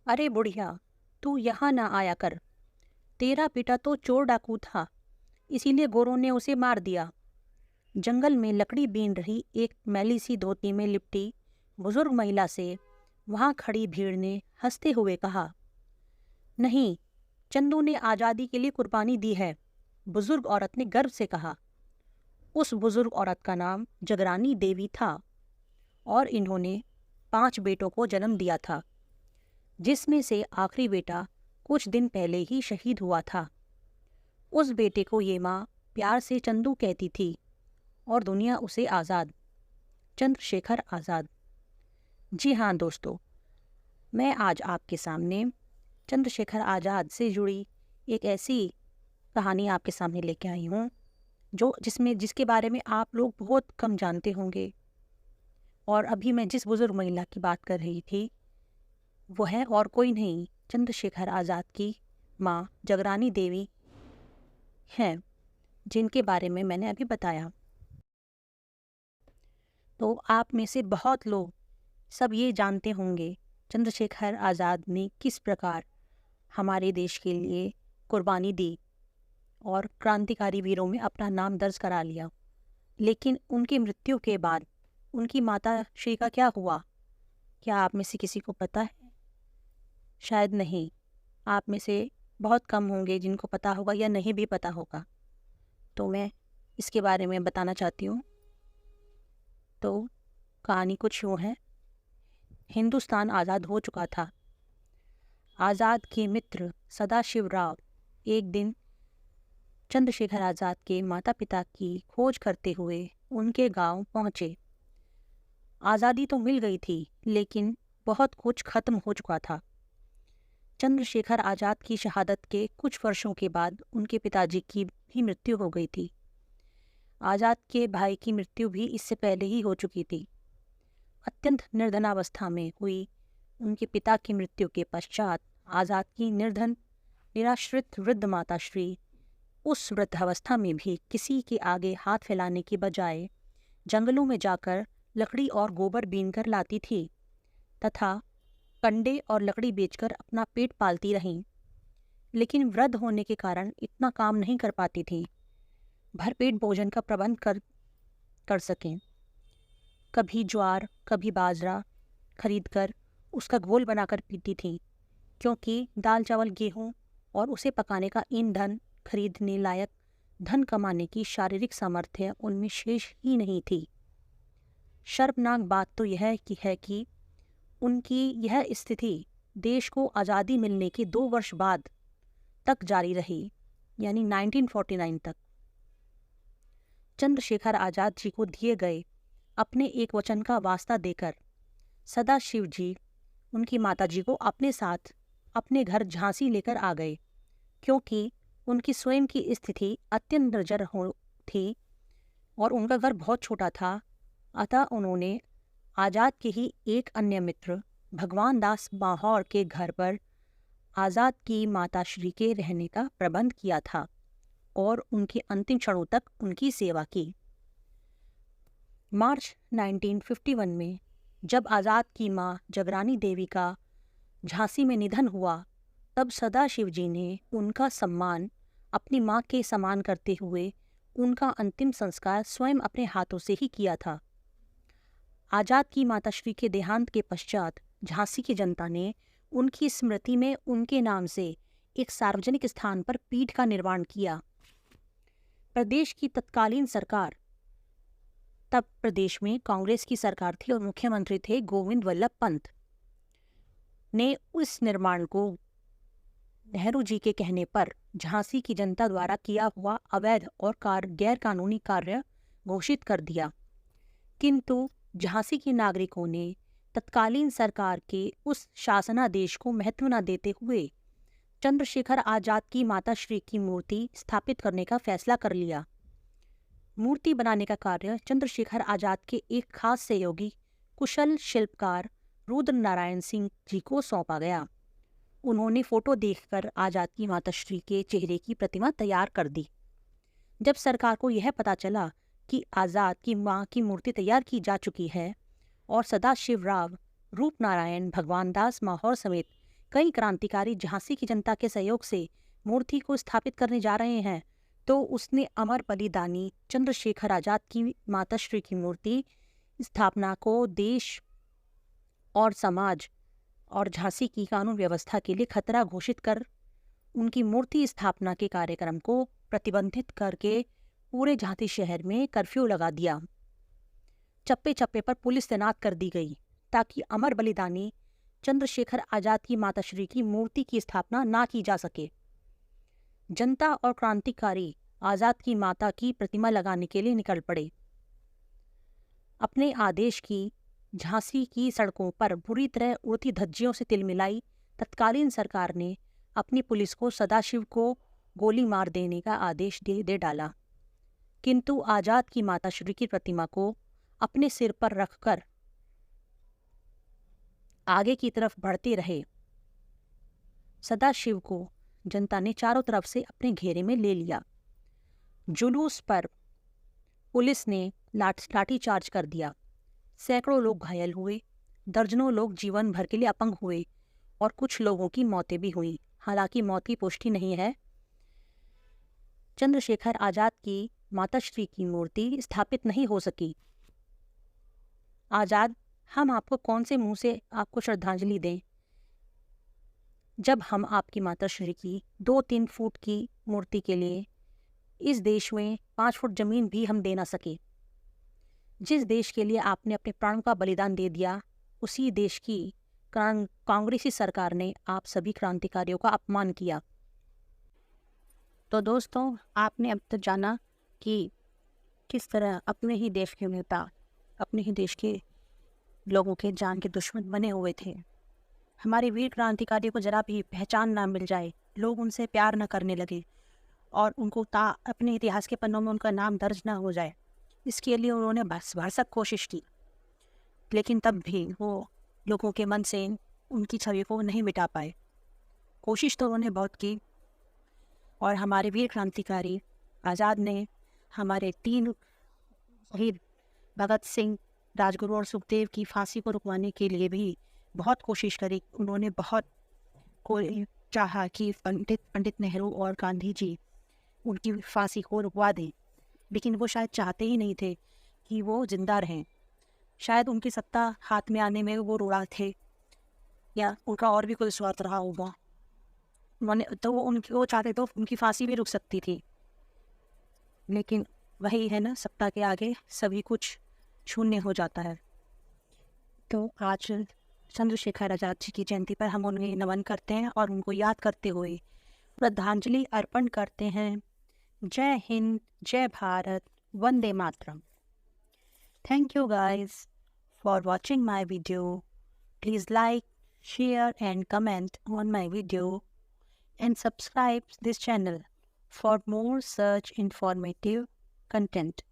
अरे बुढ़िया, तू यहाँ ना आया कर। तेरा पिता तो चोर डाकू था, इसीलिए गोरों ने उसे मार दिया। जंगल में लकड़ी बीन रही एक मैली सी धोती में लिपटी बुजुर्ग महिला से वहां खड़ी भीड़ ने हंसते हुए कहा। नहीं, चंदू ने आज़ादी के लिए कुर्बानी दी है, बुजुर्ग औरत ने गर्व से कहा। उस बुजुर्ग औरत का नाम जगरानी देवी था और इन्होंने 5 बेटों को जन्म दिया था, जिसमें से आखिरी बेटा कुछ दिन पहले ही शहीद हुआ था। उस बेटे को ये माँ प्यार से चंदू कहती थी और दुनिया उसे आज़ाद, चंद्रशेखर आज़ाद। जी हाँ दोस्तों, मैं आज आपके सामने चंद्रशेखर आज़ाद से जुड़ी एक ऐसी कहानी आपके सामने लेके आई हूँ जिसके बारे में आप लोग बहुत कम जानते होंगे। और अभी मैं जिस बुजुर्ग महिला की बात कर रही थी वो है और कोई नहीं, चंद्रशेखर आज़ाद की माँ जगरानी देवी हैं, जिनके बारे में मैंने अभी बताया। तो आप में से बहुत लोग सब ये जानते होंगे चंद्रशेखर आज़ाद ने किस प्रकार हमारे देश के लिए कुर्बानी दी और क्रांतिकारी वीरों में अपना नाम दर्ज करा लिया। लेकिन उनकी मृत्यु के बाद उनकी माता श्री का क्या हुआ, क्या आप में से किसी को पता है? शायद नहीं। आप में से बहुत कम होंगे जिनको पता होगा या नहीं भी पता होगा। तो मैं इसके बारे में बताना चाहती हूँ। तो कहानी कुछ यूँ है। हिंदुस्तान आज़ाद हो चुका था। आज़ाद के मित्र सदाशिवराव एक दिन चंद्रशेखर आज़ाद के माता पिता की खोज करते हुए उनके गांव पहुंचे। आज़ादी तो मिल गई थी, लेकिन बहुत कुछ खत्म हो चुका था। चंद्रशेखर आज़ाद की शहादत के कुछ वर्षों के बाद उनके पिताजी की भी मृत्यु हो गई थी। आज़ाद के भाई की मृत्यु भी इससे पहले ही हो चुकी थी। अत्यंत निर्धनावस्था में हुई उनके पिता की मृत्यु के पश्चात आज़ाद की निर्धन निराश्रित वृद्ध माताश्री उस वृद्धावस्था में भी किसी के आगे हाथ फैलाने की बजाय जंगलों में जाकर लकड़ी और गोबर बीनकर लाती थी तथा कंडे और लकड़ी बेचकर अपना पेट पालती रहीं। लेकिन वृद्ध होने के कारण इतना काम नहीं कर पाती थी भरपेट भोजन का प्रबंध कर सकें। कभी ज्वार कभी बाजरा खरीदकर उसका घोल बनाकर पीती थी, क्योंकि दाल चावल गेहूं और उसे पकाने का ईंधन खरीदने लायक धन कमाने की शारीरिक सामर्थ्य उनमें शेष ही नहीं थी। शर्मनाक बात तो यह है कि उनकी यह स्थिति देश को आज़ादी मिलने के 2 वर्ष बाद तक जारी रही, यानी 1949 तक। चंद्रशेखर आज़ाद जी को दिए गए अपने एक वचन का वास्ता देकर सदाशिव जी उनकी माताजी को अपने साथ अपने घर झांसी लेकर आ गए, क्योंकि उनकी स्वयं की स्थिति अत्यंत निर्जर थी और उनका घर बहुत छोटा था। अतः उन्होंने आज़ाद के ही एक अन्य मित्र भगवान दास माहौर के घर पर आज़ाद की माताश्री के रहने का प्रबंध किया था और उनके अंतिम क्षणों तक उनकी सेवा की। मार्च 1951 में जब आज़ाद की माँ जगरानी देवी का झांसी में निधन हुआ, तब सदाशिव जी ने उनका सम्मान अपनी माँ के समान करते हुए उनका अंतिम संस्कार स्वयं अपने हाथों से ही किया था। आज़ाद की माताश्री के देहांत के पश्चात झांसी की जनता ने उनकी स्मृति में उनके नाम से एक सार्वजनिक स्थान पर पीठ का निर्माण किया। प्रदेश की तत्कालीन सरकार, तब प्रदेश में कांग्रेस की सरकार थी और मुख्यमंत्री थे गोविंद वल्लभ पंत, ने उस निर्माण को नेहरू जी के कहने पर झांसी की जनता द्वारा किया हुआ अवैध और गैर कानूनी कार्य घोषित कर दिया। किंतु झांसी के नागरिकों ने तत्कालीन सरकार के उस शासनादेश को महत्व न देते हुए चंद्रशेखर आज़ाद की माताश्री की मूर्ति स्थापित करने का फैसला कर लिया। मूर्ति बनाने का कार्य चंद्रशेखर आज़ाद के एक खास सहयोगी कुशल शिल्पकार रुद्र नारायण सिंह जी को सौंपा गया। उन्होंने फोटो देखकर आज़ाद की माताश्री के चेहरे की प्रतिमा तैयार कर दी। जब सरकार को यह पता चला कि आज़ाद की माँ की मूर्ति तैयार की जा चुकी है और सदाशिवराव रूपनारायण भगवान दास माहौर समेत कई क्रांतिकारी झांसी की जनता के सहयोग से मूर्ति को स्थापित करने जा रहे हैं, तो उसने अमर बलिदानी चंद्रशेखर आजाद की माताश्री की मूर्ति स्थापना को देश और समाज और झांसी की कानून व्यवस्था के लिए खतरा घोषित कर उनकी मूर्ति स्थापना के कार्यक्रम को प्रतिबंधित करके पूरे झांसी शहर में कर्फ्यू लगा दिया। चप्पे चप्पे पर पुलिस तैनात कर दी गई ताकि अमर बलिदानी चंद्रशेखर आजाद की माताश्री की मूर्ति की स्थापना ना की जा सके। जनता और क्रांतिकारी आजाद की माता की प्रतिमा लगाने के लिए निकल पड़े। अपने आदेश की झांसी की सड़कों पर बुरी तरह उड़ती धज्जियों से तिलमिलाई तत्कालीन सरकार ने अपनी पुलिस को सदाशिव को गोली मार देने का आदेश दे डाला, किंतु आजाद की माताश्री की प्रतिमा को अपने सिर पर रखकर आगे की तरफ बढ़ते रहे। सदाशिव को जनता ने चारों तरफ से अपने घेरे में ले लिया। जुलूस पर पुलिस ने लाठी चार्ज कर दिया। सैकड़ों लोग घायल हुए, दर्जनों लोग जीवन भर के लिए अपंग हुए और कुछ लोगों की मौतें भी हुई। हालांकि मौत की पुष्टि नहीं है। चंद्रशेखर आजाद की माताश्री की मूर्ति स्थापित नहीं हो सकी। आजाद, हम आपको कौन से मुंह से आपको श्रद्धांजलि दें जब हम आपकी माताश्री की 2-3 फुट की मूर्ति के लिए इस देश में 5 फुट जमीन भी हम दे ना सके। जिस देश के लिए आपने अपने प्राणों का बलिदान दे दिया, उसी देश की कांग्रेसी सरकार ने आप सभी क्रांतिकारियों का अपमान किया। तो दोस्तों, आपने अब तक जाना कि किस तरह अपने ही देश के नेता अपने ही देश के लोगों के जान के दुश्मन बने हुए थे। हमारे वीर क्रांतिकारियों को जरा भी पहचान ना मिल जाए, लोग उनसे प्यार न करने लगे और उनको अपने इतिहास के पन्नों में उनका नाम दर्ज ना हो जाए, इसके लिए उन्होंने भरसक कोशिश की, लेकिन तब भी वो लोगों के मन से उनकी छवि को नहीं मिटा पाए। कोशिश तो उन्होंने बहुत की और हमारे वीर क्रांतिकारी आज़ाद ने हमारे 3 शहीद भगत सिंह, राजगुरु और सुखदेव की फांसी को रुकवाने के लिए भी बहुत कोशिश करी। उन्होंने बहुत चाहा कि पंडित नेहरू और गांधी जी उनकी फांसी को रुकवा दें, लेकिन वो शायद चाहते ही नहीं थे कि वो जिंदा रहें। शायद उनकी सत्ता हाथ में आने में वो रुड़ा थे या उनका और भी कोई स्वार्थ रहा होगा। वो चाहते तो उनकी फांसी भी रुक सकती थी, लेकिन वही है ना, सत्ता के आगे सभी कुछ शून्य हो जाता है। तो आज चंद्रशेखर आजाद जी की जयंती पर हम उन्हें नमन करते हैं और उनको याद करते हुए श्रद्धांजलि अर्पण करते हैं। जय हिंद, जय Bharat, Vande Mataram. Thank you guys for watching my video. Please like, share and comment on my video and subscribe this channel for more such informative content.